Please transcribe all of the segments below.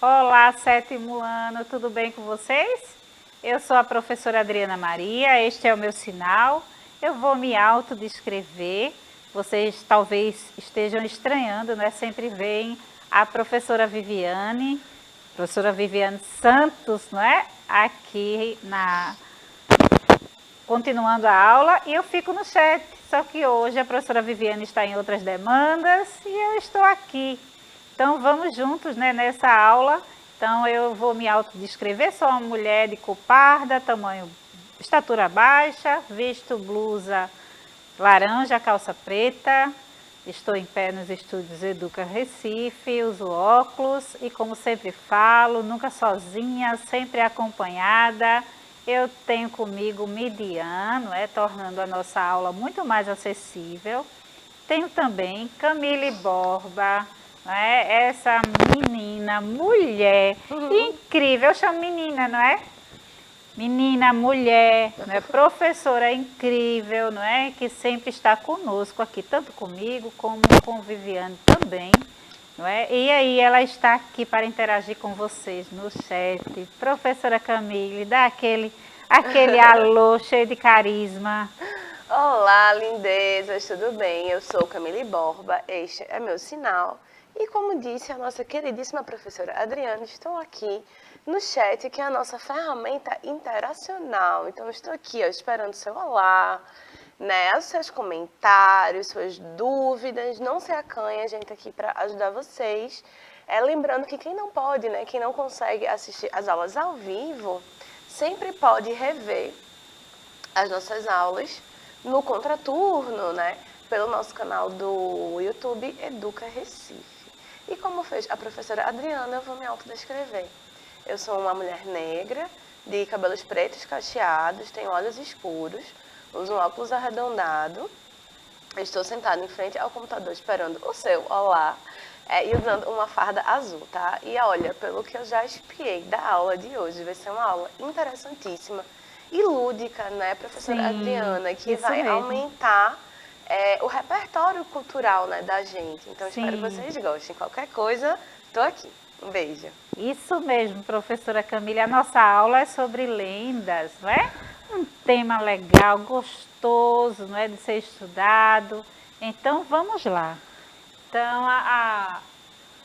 Olá, sétimo ano, tudo bem com vocês? Eu sou a professora Adriana Maria, este é o meu sinal. Eu vou me autodescrever. Vocês talvez estejam estranhando, né? Sempre veem a professora Viviane Santos, não é? Aqui continuando a aula, e eu fico no chat. Só que hoje a professora Viviane está em outras demandas e eu estou aqui. Então vamos juntos, né, nessa aula. Então eu vou me autodescrever, sou uma mulher de cor parda, estatura baixa, visto blusa laranja, calça preta, estou em pé nos estúdios Educa Recife, uso óculos e, como sempre falo, nunca sozinha, sempre acompanhada. Eu tenho comigo Midian, tornando a nossa aula muito mais acessível. Tenho também Camille Borba, essa menina, mulher incrível, eu chamo menina, não é? Menina, mulher, não é? Professora incrível, não é? Que sempre está conosco aqui, tanto comigo como com Viviane também, não é? E aí ela está aqui para interagir com vocês no chat. Professora Camille, dá aquele alô cheio de carisma. Olá, lindezas, tudo bem? Eu sou Camille Borba, este é meu sinal. E como disse a nossa queridíssima professora Adriana, estou aqui no chat, que é a nossa ferramenta interacional. Então, estou aqui esperando seu olá, né, os seus comentários, suas dúvidas. Não se acanhe, a gente aqui para ajudar vocês. Lembrando que quem não pode, né, quem não consegue assistir as aulas ao vivo, sempre pode rever as nossas aulas no contraturno, né, pelo nosso canal do YouTube Educa Recife. E como fez a professora Adriana, eu vou me autodescrever. Eu sou uma mulher negra, de cabelos pretos cacheados, tenho olhos escuros, uso um óculos arredondado, estou sentada em frente ao computador esperando o seu olá, e usando uma farda azul, tá? E olha, pelo que eu já espiei da aula de hoje, vai ser uma aula interessantíssima e lúdica, né, professora Sim, Adriana, que vai mesmo. aumentar o repertório cultural, né, da gente. Então, espero que Sim. vocês gostem. Qualquer coisa, tô aqui. Um beijo. Isso mesmo, professora Camille. A nossa aula é sobre lendas, não é? Um tema legal, gostoso, não é, de ser estudado. Então, vamos lá. Então,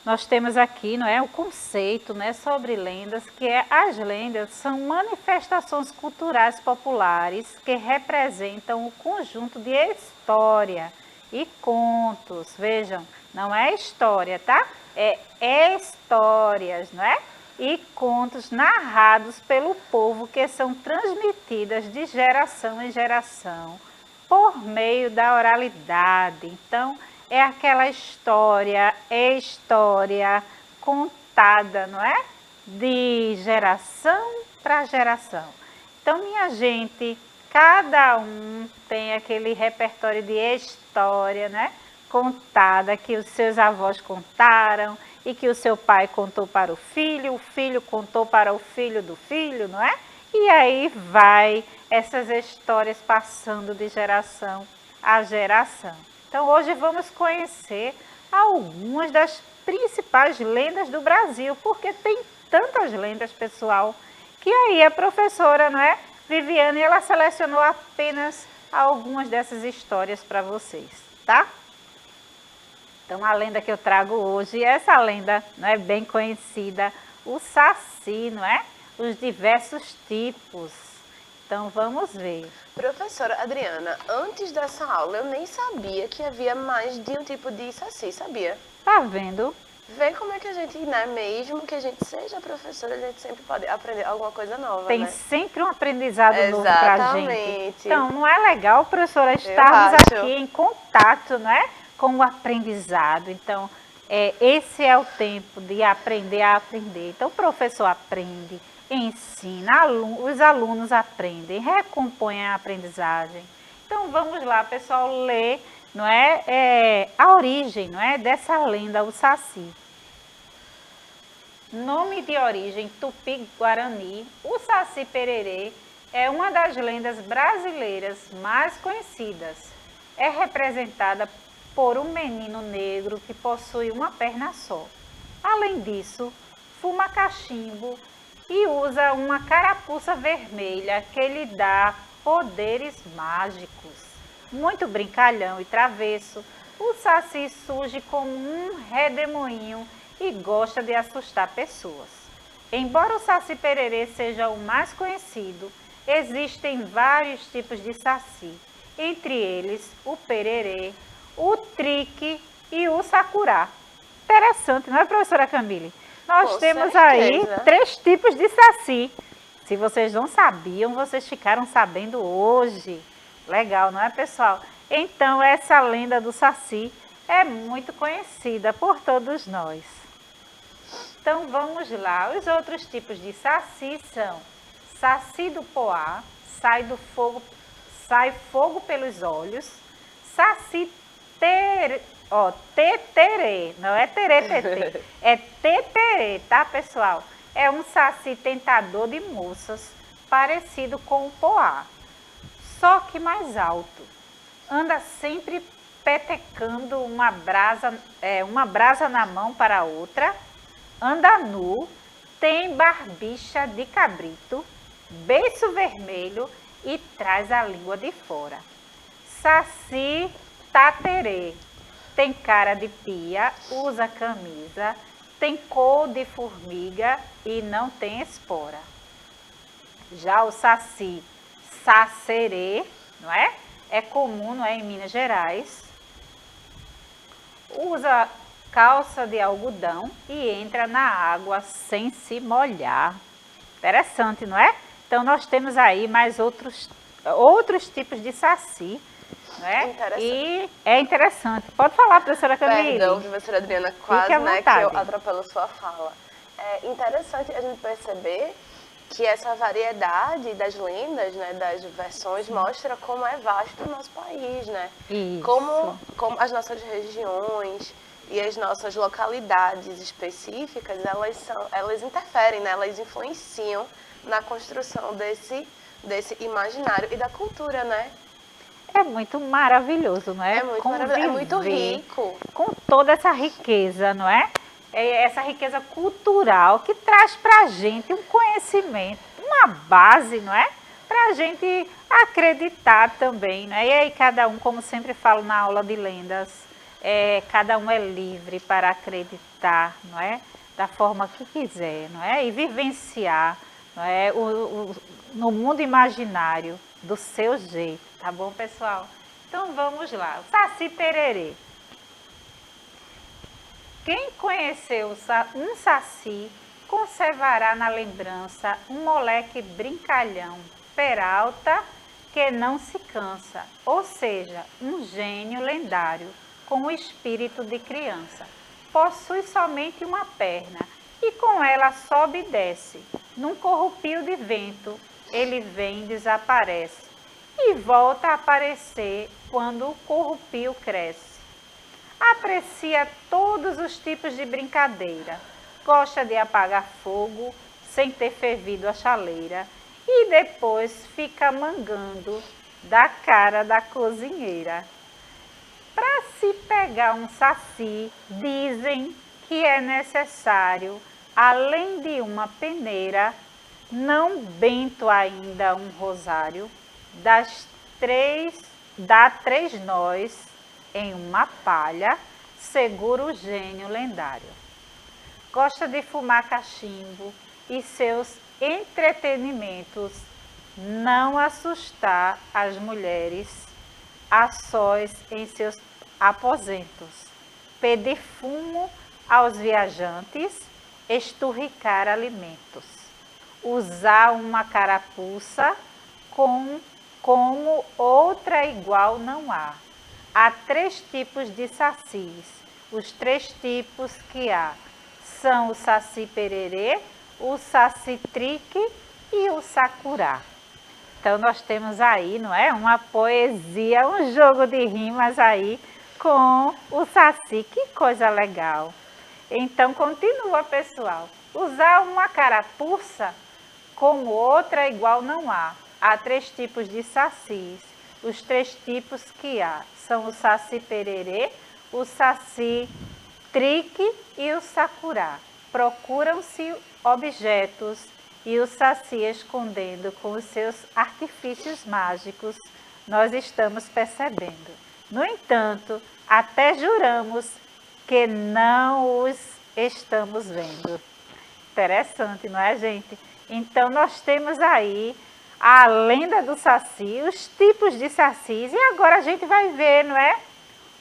nós temos aqui, não é, o conceito, né, sobre lendas, que as lendas são manifestações culturais populares que representam o conjunto de história e contos. Vejam, não é história, tá? É histórias, não é? E contos narrados pelo povo, que são transmitidas de geração em geração por meio da oralidade. Então, é aquela história contada, não é? De geração para geração. Então, minha gente, cada um tem aquele repertório de história, né? Contada, que os seus avós contaram e que o seu pai contou para o filho contou para o filho do filho, não é? E aí vai essas histórias passando de geração a geração. Então hoje vamos conhecer algumas das principais lendas do Brasil, porque tem tantas lendas, pessoal, que aí a professora, não é, Viviane, ela selecionou apenas algumas dessas histórias para vocês, tá? Então, a lenda que eu trago hoje, essa lenda não é bem conhecida, o Saci, não é? Os diversos tipos. Então, vamos ver. Professora Adriana, antes dessa aula eu nem sabia que havia mais de um tipo de saci, sabia? Tá vendo? Vê como é que a gente, né, mesmo que a gente seja professora, a gente sempre pode aprender alguma coisa nova, Tem né? sempre um aprendizado novo para a gente. Exatamente. Então, não é legal, professora, estarmos acho. aqui em contato, não é, com o aprendizado. Então, esse é o tempo de aprender a aprender. Então, o professor aprende, ensina, os alunos aprendem, recompõem a aprendizagem. Então, vamos lá, pessoal, ler, não é, a origem, não é, dessa lenda, o Saci. Nome de origem tupi-guarani, o Saci Pererê é uma das lendas brasileiras mais conhecidas. É representada por um menino negro que possui uma perna só. Além disso, fuma cachimbo e usa uma carapuça vermelha que lhe dá poderes mágicos. Muito brincalhão e travesso, o Saci surge como um redemoinho e gosta de assustar pessoas. Embora o Saci Pererê seja o mais conhecido, existem vários tipos de saci, entre eles o pererê, o trique e o sacurá. Interessante, não é, professora Camille? Nós temos aí 3 tipos de saci. Se vocês não sabiam, vocês ficaram sabendo hoje. Legal, não é, pessoal? Então, essa lenda do saci é muito conhecida por todos nós. Então, vamos lá. Os outros tipos de saci são saci do poá, sai fogo pelos olhos, saci teterê, não é terê-tetê, é teterê, tá, pessoal? É um saci tentador de moças, parecido com o poá, só que mais alto. Anda sempre petecando uma brasa na mão para outra, anda nu, tem barbicha de cabrito, beiço vermelho e traz a língua de fora. Saci taterê, tem cara de pia, usa camisa, tem cor de formiga e não tem espora. Já o saci sacerê, não é? É comum, não é, em Minas Gerais. Usa calça de algodão e entra na água sem se molhar. Interessante, não é? Então, nós temos aí mais outros tipos de saci, não é? E é interessante. Pode falar, professora Camille. Perdão, professora Adriana, quase, né, que eu atropelo sua fala. É interessante a gente perceber que essa variedade das lendas, né, das versões, mostra como é vasto o nosso país, né? Isso. Como as nossas regiões e as nossas localidades específicas, elas interferem, né? Elas influenciam na construção desse imaginário e da cultura, né? É muito maravilhoso, não é? É muito maravilhoso, é muito rico. Com toda essa riqueza, não é? Essa riqueza cultural que traz para a gente um conhecimento, uma base, não é? Para a gente acreditar também, né? E aí cada um, como sempre falo na aula de lendas, cada um é livre para acreditar, não é? Da forma que quiser, não é? E vivenciar, não é? No mundo imaginário, do seu jeito, tá bom, pessoal? Então vamos lá, o Saci Pererê. Quem conheceu um saci conservará na lembrança um moleque brincalhão, peralta, que não se cansa, ou seja, um gênio lendário, com o espírito de criança. Possui somente uma perna e com ela sobe e desce. Num corrupio de vento, ele vem e desaparece e volta a aparecer quando o corrupio cresce. Aprecia todos os tipos de brincadeira, gosta de apagar fogo sem ter fervido a chaleira e depois fica mangando da cara da cozinheira. Para se pegar um saci, dizem que é necessário, além de uma peneira, não bento ainda um rosário, dá 3 nós em uma palha, segura o gênio lendário. Gosta de fumar cachimbo e seus entretenimentos não assustar as mulheres a sós em seus aposentos, pedir fumo aos viajantes, esturricar alimentos, usar uma carapuça como outra igual não há. Há 3 tipos de sacis. Os 3 tipos que há são o saci pererê, o saci trique e o sacurá. Então, nós temos aí, não é? Uma poesia, um jogo de rimas aí com o saci. Que coisa legal! Então, continua, pessoal. Usar uma carapuça como outra igual não há. Há 3 tipos de sacis. Os 3 tipos que há são o saci pererê, o saci trique e o sacurá. procuram-se objetos e o Saci escondendo com os seus artifícios mágicos, nós estamos percebendo. No entanto, até juramos que não os estamos vendo. Interessante, não é, gente? Então, nós temos aí a lenda do Saci, os tipos de sacis, e agora a gente vai ver, não é?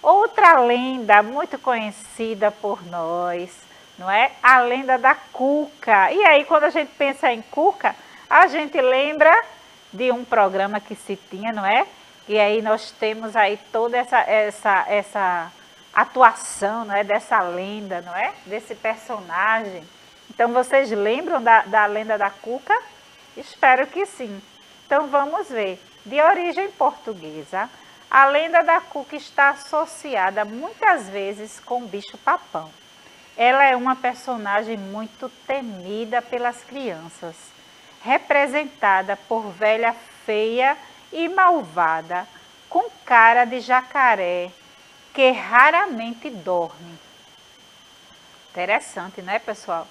Outra lenda muito conhecida por nós, não é? A lenda da cuca. E aí, quando a gente pensa em cuca, a gente lembra de um programa que se tinha, não é? E aí nós temos aí toda essa atuação, não é? Dessa lenda, não é? Desse personagem. Então, vocês lembram da lenda da cuca? Espero que sim. Então, vamos ver. De origem portuguesa, a lenda da cuca está associada muitas vezes com o bicho-papão. Ela é uma personagem muito temida pelas crianças, representada por velha feia e malvada, com cara de jacaré, que raramente dorme. Interessante, né, pessoal?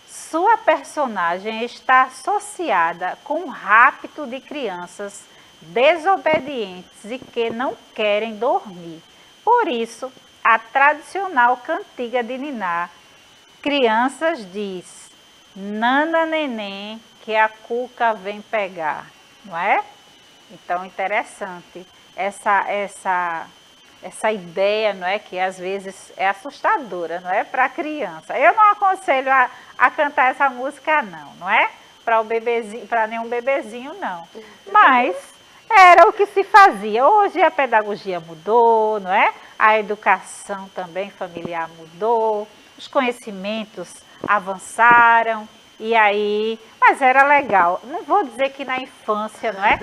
Sua personagem está associada com o rapto de crianças desobedientes e que não querem dormir. Por isso, a tradicional cantiga de niná, crianças diz: "Nana neném, que a cuca vem pegar", não é? Então, interessante essa ideia, não é, que às vezes é assustadora, não é, para a criança. Eu não aconselho a cantar essa música não é? Para o bebezinho, para nenhum bebezinho não. Mas era o que se fazia. Hoje a pedagogia mudou, não é? A educação também familiar mudou, os conhecimentos avançaram e aí, mas era legal. Não vou dizer que na infância, não é?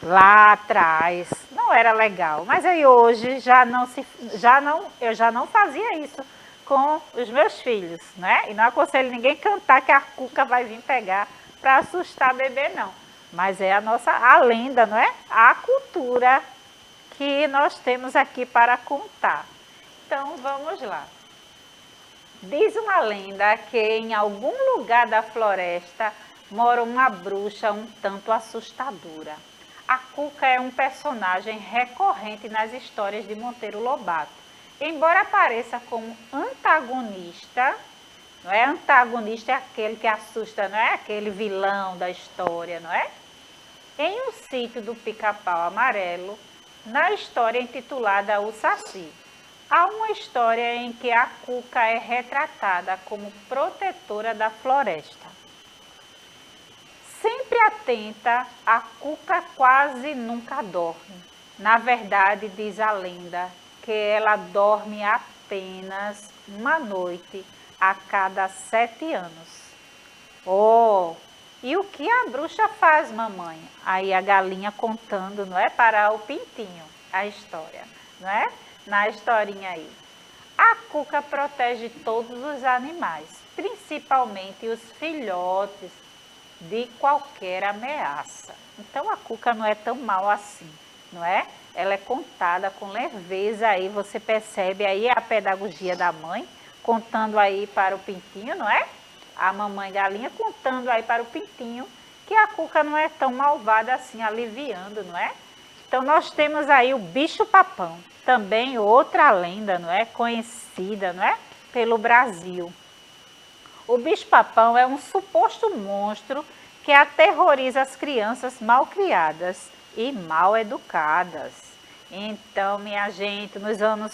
Lá atrás não era legal, mas aí hoje eu já não fazia isso com os meus filhos, né? E não aconselho ninguém cantar que a cuca vai vir pegar para assustar bebê, não. Mas é a lenda, não é? A cultura que nós temos aqui para contar. Então vamos lá. Diz uma lenda que em algum lugar da floresta mora uma bruxa um tanto assustadora. A cuca é um personagem recorrente nas histórias de Monteiro Lobato. Embora apareça como antagonista, não é? Antagonista é aquele que assusta, não é? Aquele vilão da história, não é? Em um sítio do Pica-Pau Amarelo, na história intitulada O Saci, há uma história em que a cuca é retratada como protetora da floresta. Sempre atenta, a cuca quase nunca dorme. Na verdade, diz a lenda, que ela dorme apenas uma noite a cada 7 anos. Oh, e o que a bruxa faz, mamãe? Aí a galinha contando, não é? Para o pintinho, a história, não é? Na historinha aí. A cuca protege todos os animais, principalmente os filhotes, de qualquer ameaça. Então a cuca não é tão mal assim, não é? Ela é contada com leveza aí, você percebe aí a pedagogia da mãe, contando aí para o pintinho, não é? A mamãe galinha contando aí para o pintinho que a cuca não é tão malvada assim, aliviando, não é? Então nós temos aí o bicho-papão, também outra lenda, não é? Conhecida, não é? Pelo Brasil. O bicho-papão é um suposto monstro que aterroriza as crianças mal criadas e mal educadas. Então, minha gente, nos anos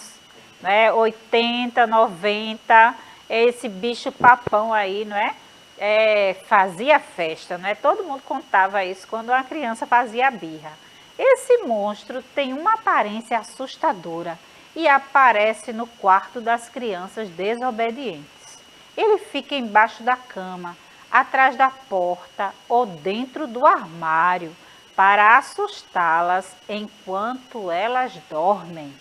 80, 90, esse bicho-papão aí, não é? Fazia festa, não é? Todo mundo contava isso quando uma criança fazia birra. Esse monstro tem uma aparência assustadora e aparece no quarto das crianças desobedientes. Ele fica embaixo da cama, atrás da porta ou dentro do armário para assustá-las enquanto elas dormem.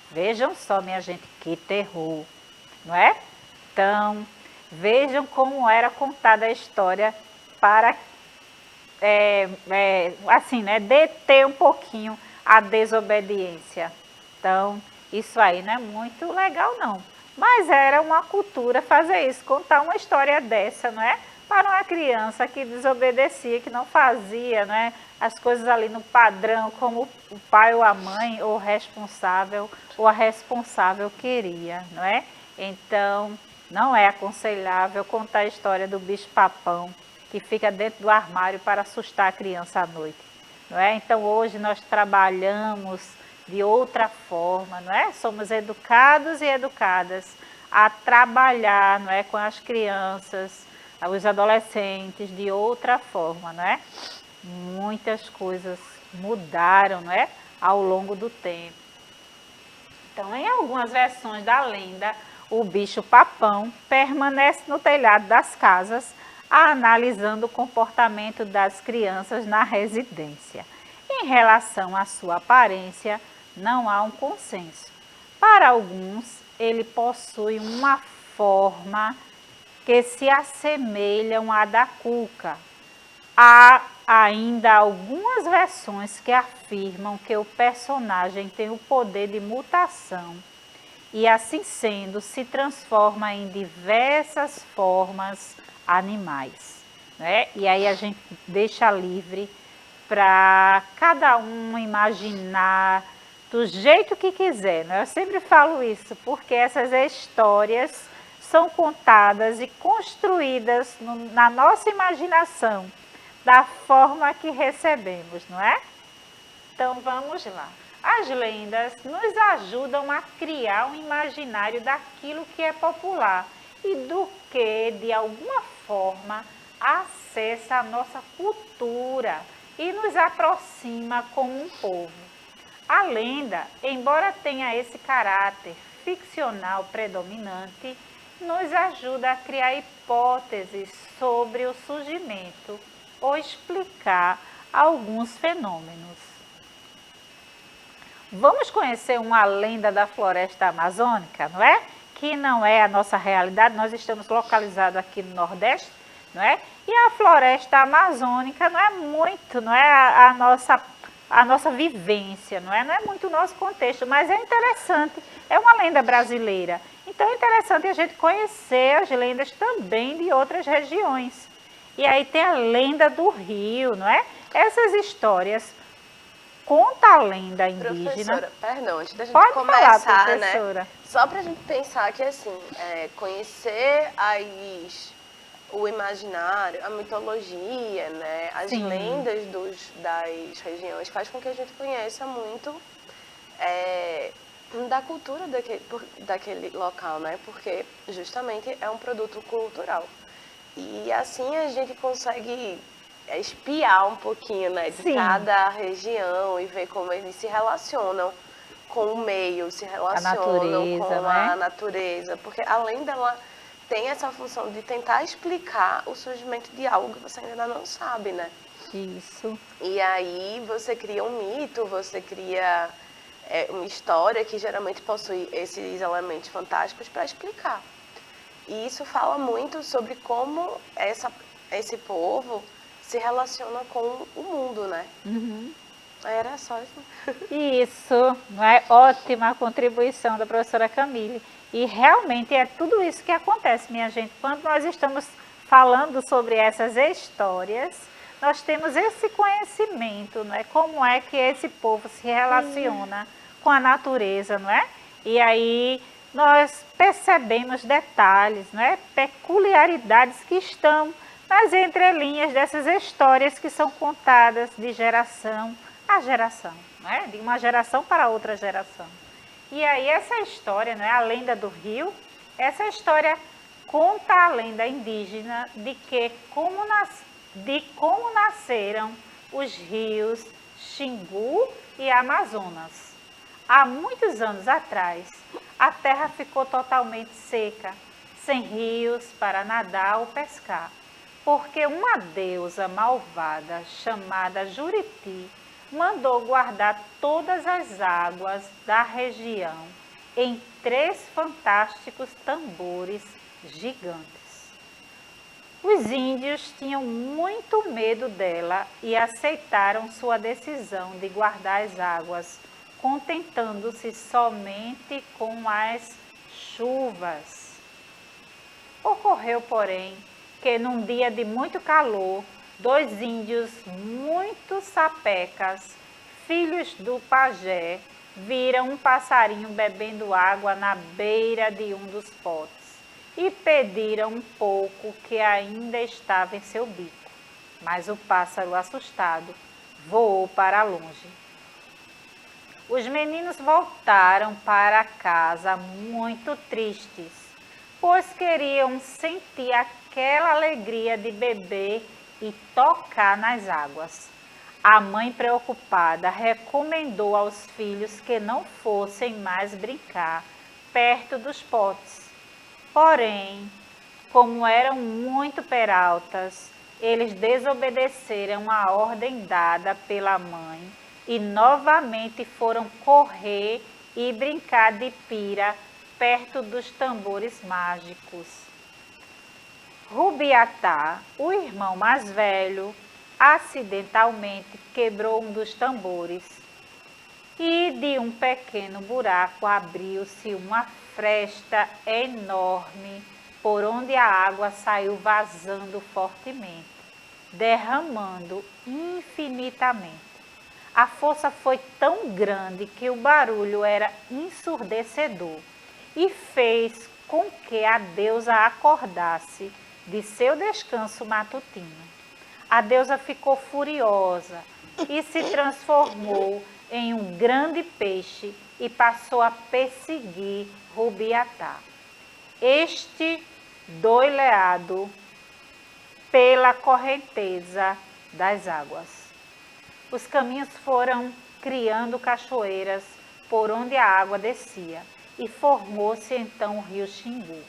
Vejam só, minha gente, que terror, não é? Então, vejam como era contada a história para, assim, né, deter um pouquinho a desobediência. Então, isso aí não é muito legal, não. Mas era uma cultura fazer isso, contar uma história dessa, não é? Para uma criança que desobedecia, que não fazia, não é? As coisas ali no padrão, como o pai ou a mãe, ou o responsável, ou a responsável queria, não é? Então, não é aconselhável contar a história do bicho-papão, que fica dentro do armário para assustar a criança à noite, não é? Então, hoje nós trabalhamos de outra forma, não é? Somos educados e educadas a trabalhar, não é, com as crianças, os adolescentes de outra forma, não é? Muitas coisas mudaram, não é, ao longo do tempo. Então, em algumas versões da lenda, o bicho-papão permanece no telhado das casas, analisando o comportamento das crianças na residência. Em relação à sua aparência, não há um consenso. Para alguns, ele possui uma forma que se assemelham à da cuca. Há ainda algumas versões que afirmam que o personagem tem o poder de mutação e, assim sendo, se transforma em diversas formas animais, né? E aí a gente deixa livre para cada um imaginar do jeito que quiser, né? Eu sempre falo isso, porque essas histórias são contadas e construídas na nossa imaginação, da forma que recebemos, não é? Então vamos lá. As lendas nos ajudam a criar um imaginário daquilo que é popular e do que, de alguma forma, acessa a nossa cultura e nos aproxima como um povo. A lenda, embora tenha esse caráter ficcional predominante, nos ajuda a criar hipóteses sobre o surgimento ou explicar alguns fenômenos. Vamos conhecer uma lenda da floresta amazônica, não é? Que não é a nossa realidade, nós estamos localizados aqui no Nordeste, não é? E a floresta amazônica não é muito, não é a nossa vivência, não é muito o nosso contexto, mas é interessante, é uma lenda brasileira. Então é interessante a gente conhecer as lendas também de outras regiões. E aí tem a lenda do rio, não é? Essas histórias conta a lenda indígena. Professora, perdão, antes da gente Pode começar, falar, professora. né? Só para a gente pensar que, assim, conhecer o imaginário, a mitologia, né? As Sim. lendas das regiões faz com que a gente conheça muito da cultura daquele local, né? Porque justamente é um produto cultural. E assim a gente consegue espiar um pouquinho, né, de Sim. cada região e ver como eles se relacionam com o meio, se relacionam com a natureza, porque além dela tem essa função de tentar explicar o surgimento de algo que você ainda não sabe, né? Isso. E aí você cria um mito, você cria uma história que geralmente possui esses elementos fantásticos para explicar. E isso fala muito sobre como esse povo se relaciona com o mundo, né? Uhum. Era só isso. Isso, não é? Ótima contribuição da professora Camille. E realmente é tudo isso que acontece, minha gente. Quando nós estamos falando sobre essas histórias, nós temos esse conhecimento, não é? Como é que esse povo se relaciona com a natureza, não é? E aí nós percebemos detalhes, não é? Peculiaridades que estão nas entrelinhas dessas histórias que são contadas de geração a geração, não é? De uma geração para outra geração. E aí essa história, não é? A lenda do rio, essa história conta a lenda indígena de como nasceram os rios Xingu e Amazonas. Há muitos anos atrás, a terra ficou totalmente seca, sem rios para nadar ou pescar, porque uma deusa malvada chamada Juriti mandou guardar todas as águas da região em 3 fantásticos tambores gigantes. Os índios tinham muito medo dela e aceitaram sua decisão de guardar as águas, contentando-se somente com as chuvas. Ocorreu, porém, que num dia de muito calor, 2 índios muito sapecas, filhos do pajé, viram um passarinho bebendo água na beira de um dos potes e pediram um pouco que ainda estava em seu bico. Mas o pássaro, assustado, voou para longe. Os meninos voltaram para casa muito tristes, pois queriam sentir aquela alegria de beber e tocar nas águas. A mãe, preocupada, recomendou aos filhos que não fossem mais brincar perto dos potes. Porém, como eram muito peraltas, eles desobedeceram a ordem dada pela mãe e novamente foram correr e brincar de pira perto dos tambores mágicos. Rubiatá, o irmão mais velho, acidentalmente quebrou um dos tambores e de um pequeno buraco abriu-se uma fresta enorme por onde a água saiu vazando fortemente, derramando infinitamente. A força foi tão grande que o barulho era ensurdecedor e fez com que a deusa acordasse de seu descanso matutino. A deusa ficou furiosa e se transformou em um grande peixe e passou a perseguir Rubiatá. Este doileado pela correnteza das águas. Os caminhos foram criando cachoeiras por onde a água descia e formou-se então o rio Xingu.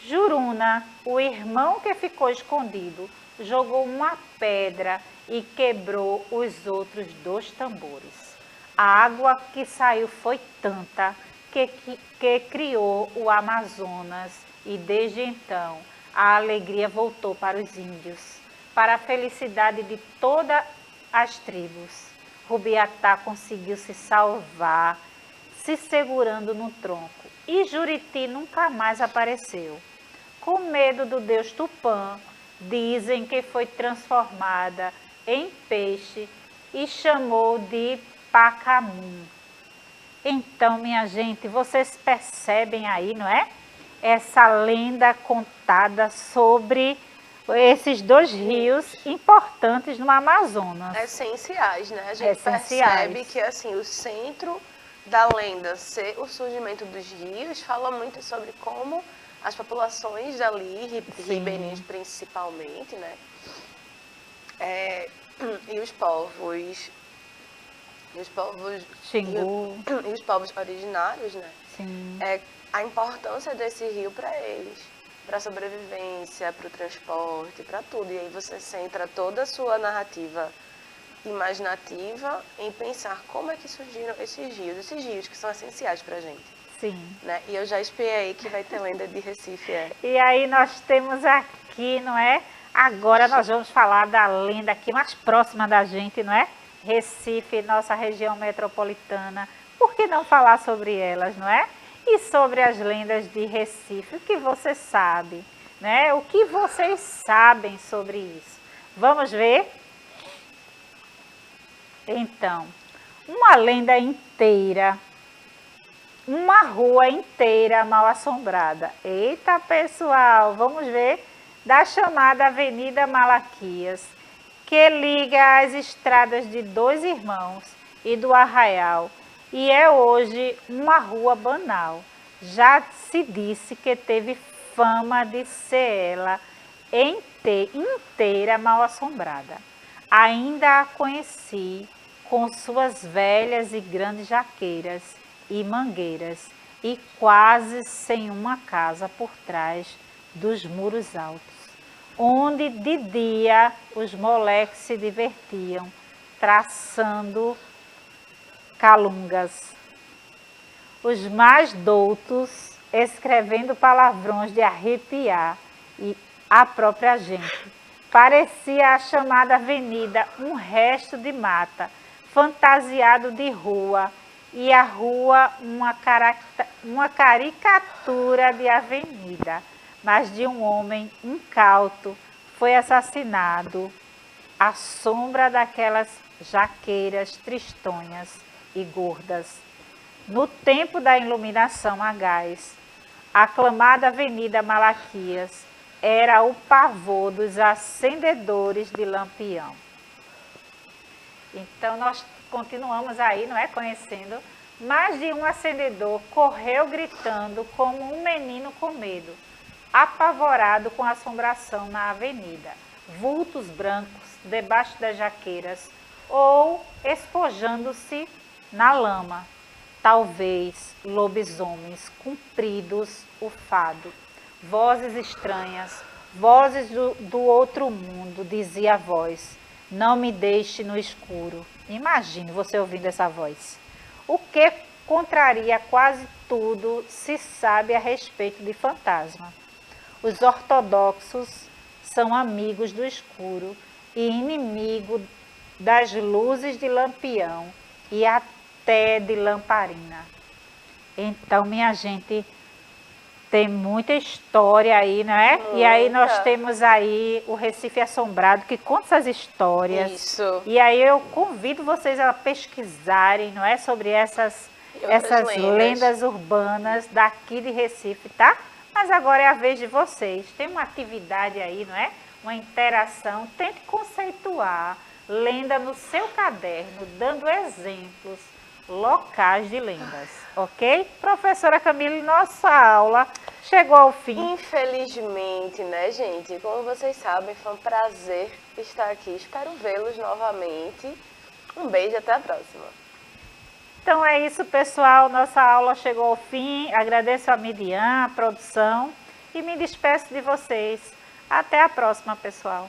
Juruna, o irmão que ficou escondido, jogou uma pedra e quebrou os outros 2 tambores. A água que saiu foi tanta que criou o Amazonas e desde então a alegria voltou para os índios, para a felicidade de todas as tribos. Rubiatá conseguiu se salvar, se segurando no tronco, e Juriti nunca mais apareceu. Com medo do deus Tupã, dizem que foi transformada em peixe e chamou de Pacamum. Então, minha gente, vocês percebem aí, não é? Essa lenda contada sobre esses 2 rios importantes no Amazonas. Essenciais, né? A gente percebe que assim, o centro da lenda ser o surgimento dos rios fala muito sobre como as populações dali, ribeirinhas principalmente, né? E os povos Xingu. E os povos originários, né? Sim. A importância desse rio para eles, para a sobrevivência, para o transporte, para tudo. E aí você centra toda a sua narrativa imaginativa em pensar como é que surgiram esses rios que são essenciais para a gente. Sim. Né? E eu já espiei aí que vai ter lenda de Recife. E aí nós temos aqui, não é? Agora nós vamos falar da lenda aqui mais próxima da gente, não é? Recife, nossa região metropolitana. Por que não falar sobre elas, não é? E sobre as lendas de Recife, o que você sabe, né? O que vocês sabem sobre isso? Vamos ver? Então, uma lenda inteira, uma rua inteira mal assombrada. Eita, pessoal, vamos ver, da chamada Avenida Malaquias, que liga as estradas de 2 Irmãos e do Arraial, e é hoje uma rua banal. Já se disse que teve fama de ser ela inteira mal assombrada. Ainda a conheci com suas velhas e grandes jaqueiras e mangueiras e quase sem uma casa por trás dos muros altos, onde de dia os moleques se divertiam traçando calungas. Os mais doutos escrevendo palavrões de arrepiar e a própria gente. Parecia a chamada avenida um resto de mata, fantasiado de rua e a rua uma caricatura de avenida, mas de um homem incauto foi assassinado à sombra daquelas jaqueiras tristonhas e gordas. No tempo da iluminação a gás, a aclamada Avenida Malaquias era o pavor dos acendedores de lampião. Então, nós continuamos aí, não é, conhecendo. Mais de um acendedor correu gritando como um menino com medo, apavorado com a assombração na avenida. Vultos brancos debaixo das jaqueiras ou espojando-se na lama. Talvez lobisomens cumpridos o fado. Vozes estranhas, vozes do outro mundo, dizia a voz. Não me deixe no escuro. Imagine você ouvindo essa voz. O que contraria quase tudo se sabe a respeito de fantasma. Os ortodoxos são amigos do escuro e inimigo das luzes de lampião e até de lamparina. Então, minha gente, tem muita história aí, não é? Muita. E aí nós temos aí o Recife Assombrado, que conta essas histórias. Isso. E aí eu convido vocês a pesquisarem, não é? Sobre essas lendas urbanas daqui de Recife, tá? Mas agora é a vez de vocês. Tem uma atividade aí, não é? Uma interação. Tente conceituar lenda no seu caderno, dando exemplos locais de lendas, ok? Professora Camille, nossa aula chegou ao fim. Infelizmente, né, gente? Como vocês sabem, foi um prazer estar aqui. Espero vê-los novamente. Um beijo, até a próxima. Então é isso, pessoal. Nossa aula chegou ao fim. Agradeço a Midian, a produção, e me despeço de vocês. Até a próxima, pessoal.